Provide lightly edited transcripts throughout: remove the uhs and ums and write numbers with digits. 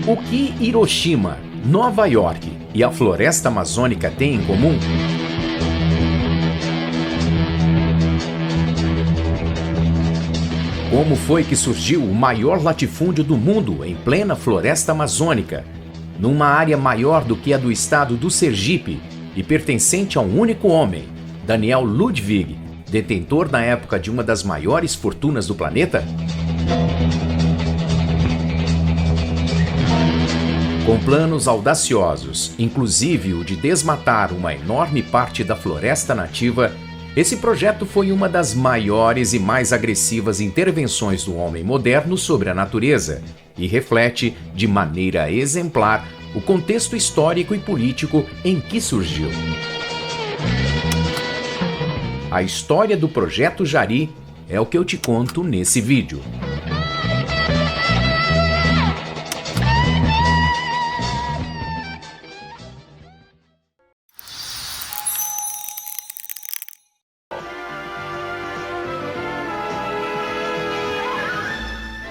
O que Hiroshima, Nova York e a floresta amazônica têm em comum? Como foi que surgiu o maior latifúndio do mundo em plena floresta amazônica, numa área maior do que a do estado do Sergipe e pertencente a um único homem, Daniel Ludwig, detentor na época de uma das maiores fortunas do planeta? Com planos audaciosos, inclusive o de desmatar uma enorme parte da floresta nativa, esse projeto foi uma das maiores e mais agressivas intervenções do homem moderno sobre a natureza e reflete, de maneira exemplar, o contexto histórico e político em que surgiu. A história do Projeto Jari é o que eu te conto nesse vídeo.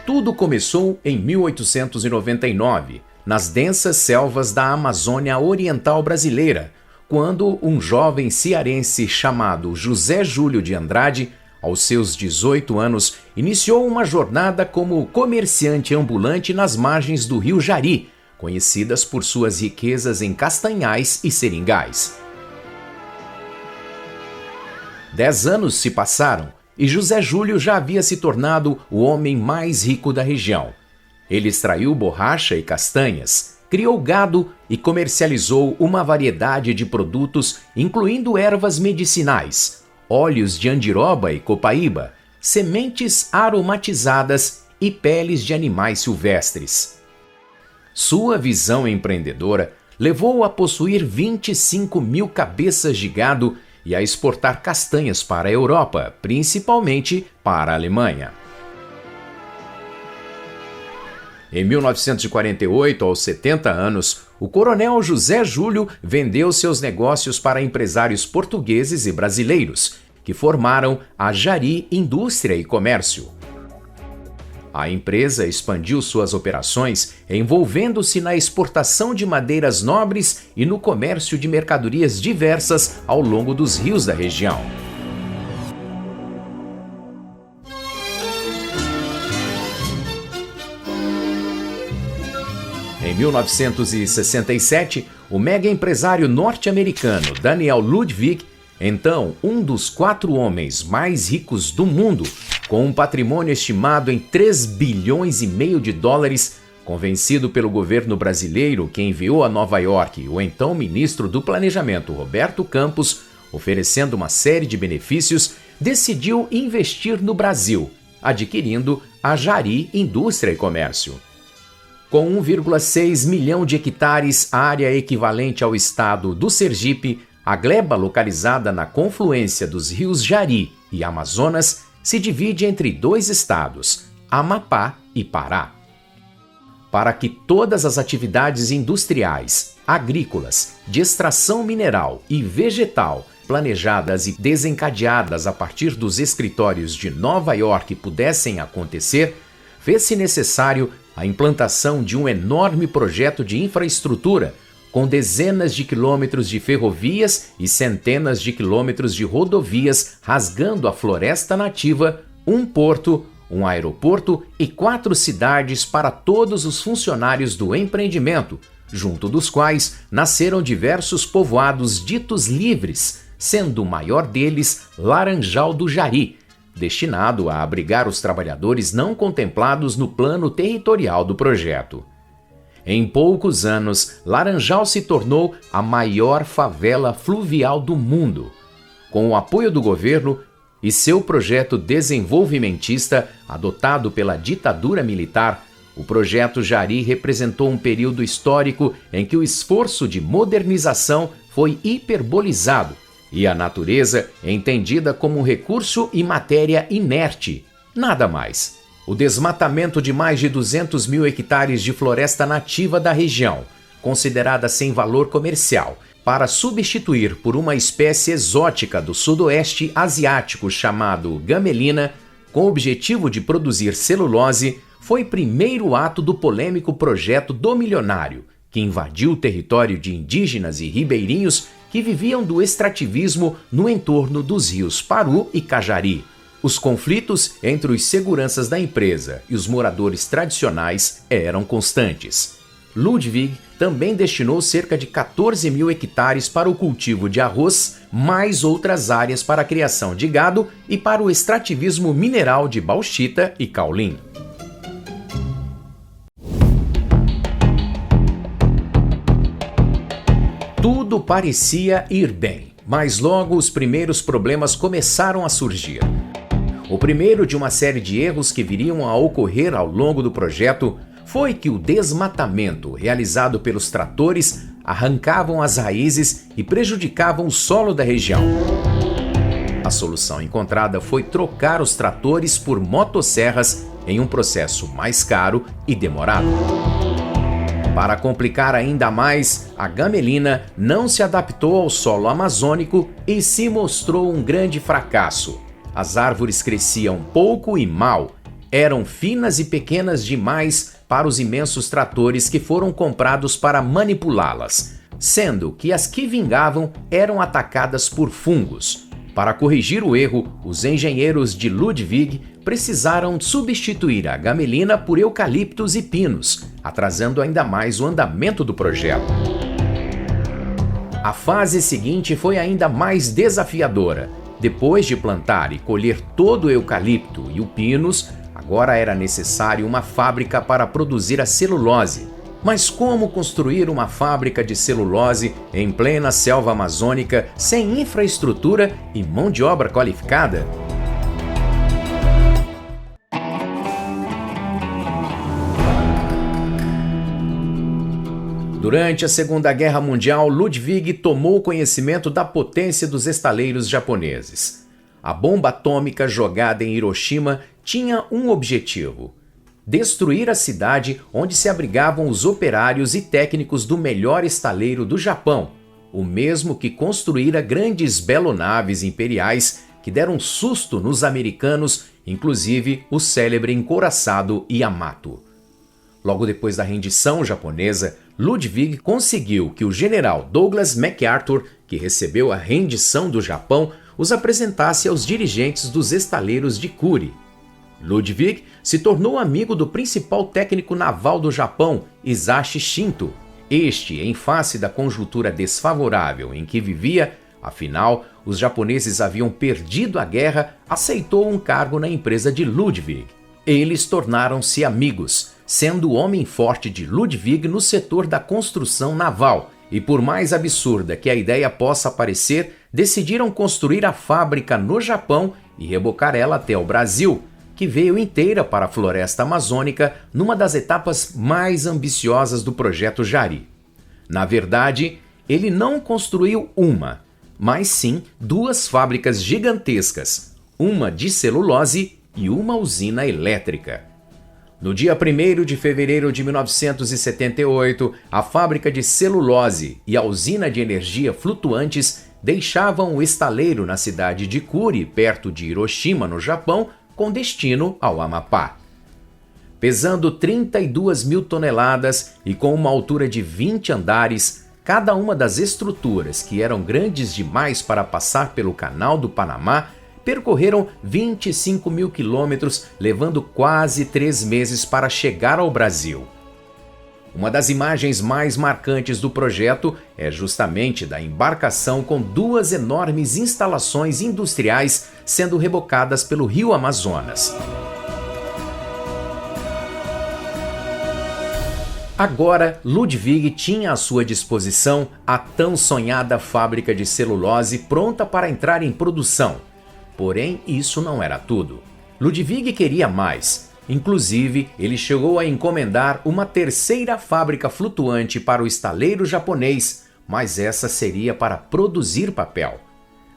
Tudo começou em 1899, nas densas selvas da Amazônia Oriental brasileira, quando um jovem cearense chamado José Júlio de Andrade, aos seus 18 anos, iniciou uma jornada como comerciante ambulante nas margens do rio Jari, conhecidas por suas riquezas em castanhais e seringais. 10 anos se passaram e José Júlio já havia se tornado o homem mais rico da região. Ele extraiu borracha e castanhas, criou gado e comercializou uma variedade de produtos, incluindo ervas medicinais, óleos de andiroba e copaíba, sementes aromatizadas e peles de animais silvestres. Sua visão empreendedora levou-o a possuir 25 mil cabeças de gado e a exportar castanhas para a Europa, principalmente para a Alemanha. Em 1948, aos 70 anos, o coronel José Júlio vendeu seus negócios para empresários portugueses e brasileiros, que formaram a Jari Indústria e Comércio. A empresa expandiu suas operações, envolvendo-se na exportação de madeiras nobres e no comércio de mercadorias diversas ao longo dos rios da região. Em 1967, o mega empresário norte-americano Daniel Ludwig, então um dos 4 homens mais ricos do mundo, com um patrimônio estimado em 3 bilhões e meio de dólares, convencido pelo governo brasileiro que enviou a Nova York o então ministro do Planejamento Roberto Campos, oferecendo uma série de benefícios, decidiu investir no Brasil, adquirindo a Jari Indústria e Comércio. Com 1,6 milhão de hectares, área equivalente ao estado do Sergipe, a gleba localizada na confluência dos rios Jari e Amazonas se divide entre 2 estados, Amapá e Pará. Para que todas as atividades industriais, agrícolas, de extração mineral e vegetal, planejadas e desencadeadas a partir dos escritórios de Nova York pudessem acontecer, fez-se necessário a implantação de um enorme projeto de infraestrutura, com dezenas de quilômetros de ferrovias e centenas de quilômetros de rodovias rasgando a floresta nativa, um porto, um aeroporto e 4 cidades para todos os funcionários do empreendimento, junto dos quais nasceram diversos povoados ditos livres, sendo o maior deles Laranjal do Jari, destinado a abrigar os trabalhadores não contemplados no plano territorial do projeto. Em poucos anos, Laranjal se tornou a maior favela fluvial do mundo. Com o apoio do governo e seu projeto desenvolvimentista adotado pela ditadura militar, o Projeto Jari representou um período histórico em que o esforço de modernização foi hiperbolizado e a natureza entendida como um recurso e matéria inerte, nada mais. O desmatamento de mais de 200 mil hectares de floresta nativa da região, considerada sem valor comercial, para substituir por uma espécie exótica do sudoeste asiático chamado gamelina, com o objetivo de produzir celulose, foi primeiro ato do polêmico projeto do milionário, que invadiu o território de indígenas e ribeirinhos que viviam do extrativismo no entorno dos rios Paru e Cajari. Os conflitos entre os seguranças da empresa e os moradores tradicionais eram constantes. Ludwig também destinou cerca de 14 mil hectares para o cultivo de arroz, mais outras áreas para a criação de gado e para o extrativismo mineral de bauxita e caulim. Tudo parecia ir bem, mas logo os primeiros problemas começaram a surgir. O primeiro de uma série de erros que viriam a ocorrer ao longo do projeto foi que o desmatamento realizado pelos tratores arrancavam as raízes e prejudicavam o solo da região. A solução encontrada foi trocar os tratores por motosserras em um processo mais caro e demorado. Para complicar ainda mais, a gamelina não se adaptou ao solo amazônico e se mostrou um grande fracasso. As árvores cresciam pouco e mal, eram finas e pequenas demais para os imensos tratores que foram comprados para manipulá-las, sendo que as que vingavam eram atacadas por fungos. Para corrigir o erro, os engenheiros de Ludwig precisaram substituir a gamelina por eucaliptos e pinos, atrasando ainda mais o andamento do projeto. A fase seguinte foi ainda mais desafiadora. Depois de plantar e colher todo o eucalipto e o pinus, agora era necessário uma fábrica para produzir a celulose. Mas como construir uma fábrica de celulose em plena selva amazônica sem infraestrutura e mão de obra qualificada? Durante a Segunda Guerra Mundial, Ludwig tomou conhecimento da potência dos estaleiros japoneses. A bomba atômica jogada em Hiroshima tinha um objetivo: destruir a cidade onde se abrigavam os operários e técnicos do melhor estaleiro do Japão, o mesmo que construíra grandes belonaves imperiais que deram susto nos americanos, inclusive o célebre encouraçado Yamato. Logo depois da rendição japonesa, Ludwig conseguiu que o general Douglas MacArthur, que recebeu a rendição do Japão, os apresentasse aos dirigentes dos estaleiros de Kure. Ludwig se tornou amigo do principal técnico naval do Japão, Hisashi Shinto. Este, em face da conjuntura desfavorável em que vivia, afinal, os japoneses haviam perdido a guerra, aceitou um cargo na empresa de Ludwig. Eles tornaram-se amigos, sendo o homem forte de Ludwig no setor da construção naval, e por mais absurda que a ideia possa parecer, decidiram construir a fábrica no Japão e rebocar ela até o Brasil, que veio inteira para a floresta amazônica numa das etapas mais ambiciosas do projeto Jari. Na verdade, ele não construiu uma, mas sim duas fábricas gigantescas, uma de celulose e uma usina elétrica. No dia 1º de fevereiro de 1978, a fábrica de celulose e a usina de energia flutuantes deixavam o estaleiro na cidade de Kure, perto de Hiroshima, no Japão, com destino ao Amapá. Pesando 32 mil toneladas e com uma altura de 20 andares, cada uma das estruturas, que eram grandes demais para passar pelo Canal do Panamá, percorreram 25 mil quilômetros, levando quase 3 meses para chegar ao Brasil. Uma das imagens mais marcantes do projeto é justamente da embarcação com duas enormes instalações industriais sendo rebocadas pelo rio Amazonas. Agora, Ludwig tinha à sua disposição a tão sonhada fábrica de celulose pronta para entrar em produção. Porém, isso não era tudo. Ludwig queria mais. Inclusive, ele chegou a encomendar uma terceira fábrica flutuante para o estaleiro japonês, mas essa seria para produzir papel.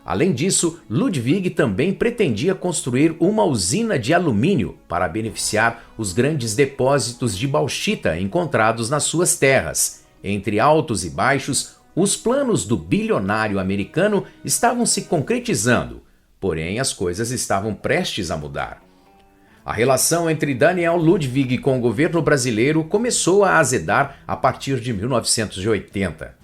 Além disso, Ludwig também pretendia construir uma usina de alumínio para beneficiar os grandes depósitos de bauxita encontrados nas suas terras. Entre altos e baixos, os planos do bilionário americano estavam se concretizando, porém as coisas estavam prestes a mudar. A relação entre Daniel Ludwig com o governo brasileiro começou a azedar a partir de 1980.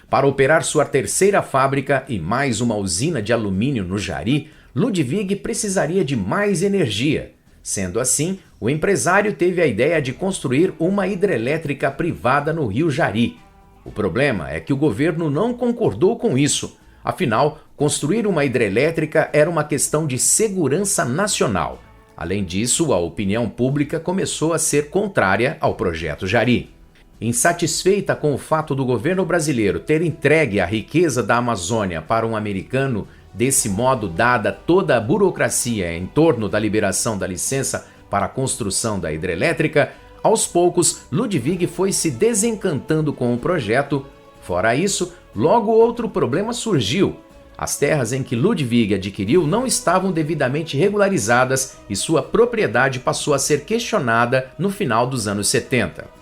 Para operar sua terceira fábrica e mais uma usina de alumínio no Jari, Ludwig precisaria de mais energia. Sendo assim, o empresário teve a ideia de construir uma hidrelétrica privada no rio Jari. O problema é que o governo não concordou com isso. Afinal, construir uma hidrelétrica era uma questão de segurança nacional. Além disso, a opinião pública começou a ser contrária ao projeto Jari. Insatisfeita com o fato do governo brasileiro ter entregue a riqueza da Amazônia para um americano, desse modo dada toda a burocracia em torno da liberação da licença para a construção da hidrelétrica, aos poucos Ludwig foi se desencantando com o projeto. Fora isso, logo outro problema surgiu. As terras em que Ludwig adquiriu não estavam devidamente regularizadas e sua propriedade passou a ser questionada no final dos anos 70.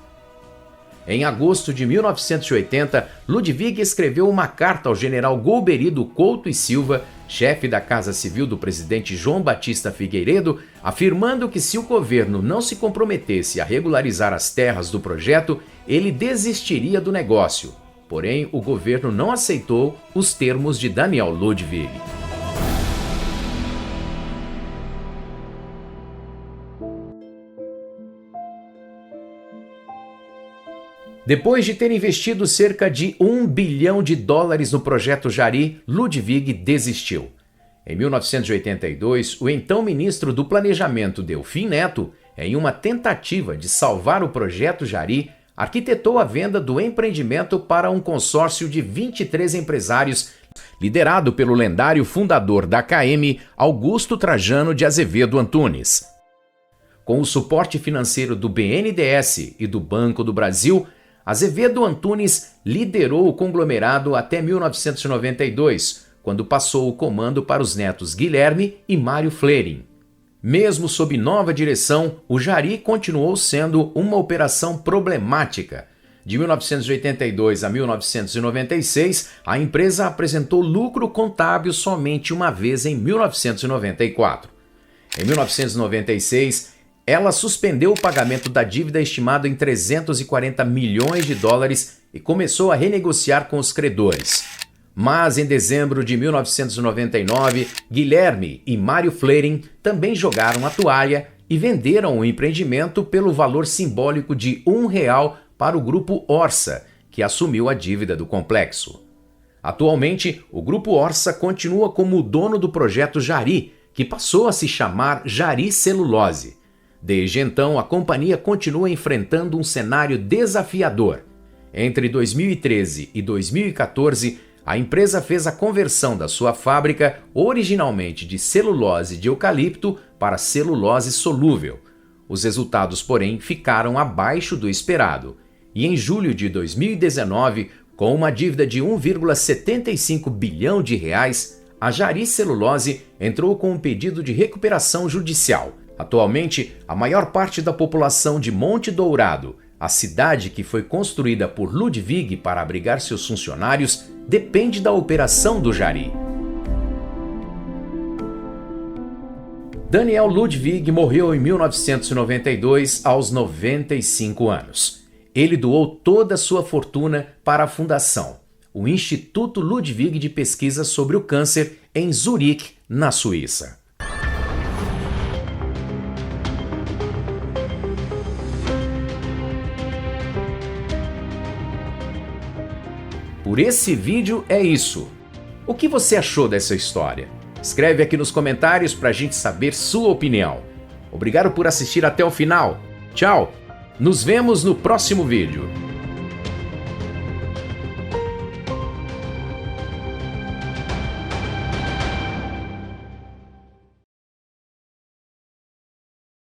Em agosto de 1980, Ludwig escreveu uma carta ao general Golbery Couto e Silva, chefe da Casa Civil do presidente João Batista Figueiredo, afirmando que se o governo não se comprometesse a regularizar as terras do projeto, ele desistiria do negócio. Porém, o governo não aceitou os termos de Daniel Ludwig. Depois de ter investido cerca de US$ 1 bilhão no projeto Jari, Ludwig desistiu. Em 1982, o então ministro do Planejamento, Delfim Neto, em uma tentativa de salvar o projeto Jari, arquitetou a venda do empreendimento para um consórcio de 23 empresários, liderado pelo lendário fundador da KM, Augusto Trajano de Azevedo Antunes. Com o suporte financeiro do BNDES e do Banco do Brasil, Azevedo Antunes liderou o conglomerado até 1992, quando passou o comando para os netos Guilherme e Mário Flerin. Mesmo sob nova direção, o Jari continuou sendo uma operação problemática. De 1982 a 1996, a empresa apresentou lucro contábil somente uma vez em 1994. Em 1996, ela suspendeu o pagamento da dívida estimada em US$ 340 milhões e começou a renegociar com os credores. Mas em dezembro de 1999, Guilherme e Mário Flerin também jogaram a toalha e venderam o empreendimento pelo valor simbólico de R$ 1 para o Grupo Orsa, que assumiu a dívida do complexo. Atualmente, o Grupo Orsa continua como o dono do projeto Jari, que passou a se chamar Jari Celulose. Desde então, a companhia continua enfrentando um cenário desafiador. Entre 2013 e 2014, a empresa fez a conversão da sua fábrica, originalmente de celulose de eucalipto, para celulose solúvel. Os resultados, porém, ficaram abaixo do esperado. E em julho de 2019, com uma dívida de R$ 1,75 bilhão, a Jari Celulose entrou com um pedido de recuperação judicial. Atualmente, a maior parte da população de Monte Dourado, a cidade que foi construída por Ludwig para abrigar seus funcionários, depende da operação do Jari. Daniel Ludwig morreu em 1992 aos 95 anos. Ele doou toda a sua fortuna para a fundação, o Instituto Ludwig de Pesquisa sobre o Câncer, em Zurique, na Suíça. Por esse vídeo é isso. O que você achou dessa história? Escreve aqui nos comentários para a gente saber sua opinião. Obrigado por assistir até o final. Tchau! Nos vemos no próximo vídeo.